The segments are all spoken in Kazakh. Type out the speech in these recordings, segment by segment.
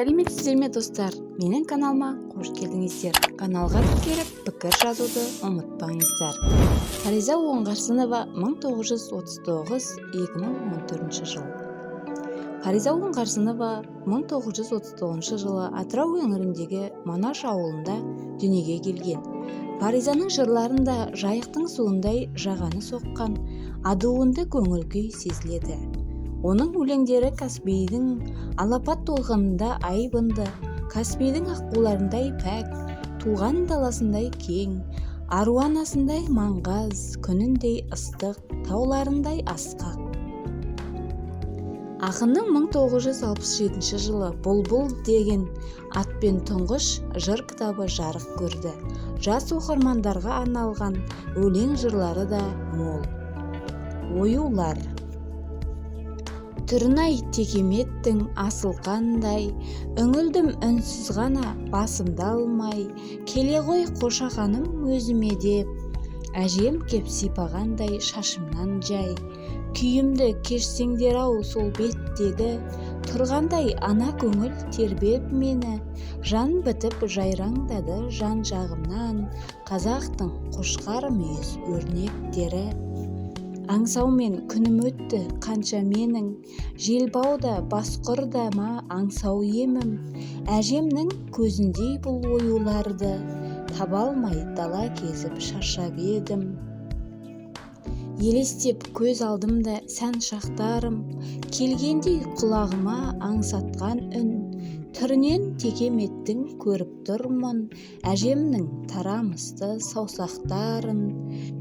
сәлеметсіздер ме достар, менің каналыма қош келдіңіздер. Каналға тіркеліп пікір жазуды ұмытпаңыздар. Фариза Оңғарсынова 1939-2014 жыл. Фариза Оңғарсынова 1939 жылы Атырау өңіріндегі Манаш ауылында дүниеге келген. Фаризаның жырларында жайықтың суындай жағаны соққан адуынды көңіл күй сезіледі. Оның өлеңдері Каспийдің алапат толқынында айбынды, Каспийдің аққуларындай пәк, туған даласындай кең, аруанасындай маңғаз, күніндей ыстық, тауларындай асқақ. Ақынның 1967 жылы «Бұлбұл» деген атпен тұңғыш жыр кітабы жарық көрді. Жас оқырмандарға арналған өлең жырлары да мол. Оюлар. Түрін-ай текеметтің асыл қандай, үңілдім үнсіз ғана басымды алмай, келе ғой қошақаным өзіме деп, әжем кеп сипағандай шашымнан жай, күйімді кешсеңдер-ау сол беттегі, тұрғандай ана көңіл тербеп мені, жан бітіп жайраңдады жан жағымнан, қазақтың қошқар мүйіз өрнектері. Аңсаумен күнім өтті қанша менің, желбауда басқұрда ма аңсау емім, әжемнің көзіндей бұл оюларды, таба алмай дала кезіп шаршап едім. Елестеп көз алдымда сән шақтарым, келгендей құлағыма аңсатқан үн, түрінен текеметтің көріп тұрмын, әжемнің тарамысты саусақтарын,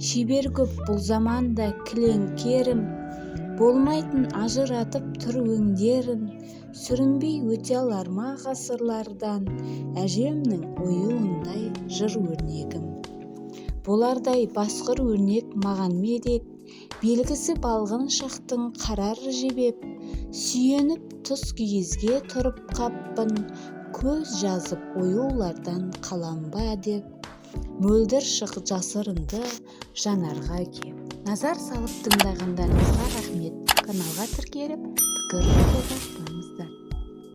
шебер көп бұл заманда кілең керім, болмайтын ажыратып тұр өңдерін, сүрінбей өте алар ма ғасырлардан, әжемнің оюындай жыр өрнегім. Болардай басқыр өрнек маған медет, белгісі балғын шақтың қарар жебеп, сүйеніп тұс киізге тұрып қаппын, көз жазып оюлардан қалам ба деп, мөлдір шық жасырынды жанарға кеп. Назар салып тыңдағандарыңызға рахмет. Каналға тіркеліп пікір жазуға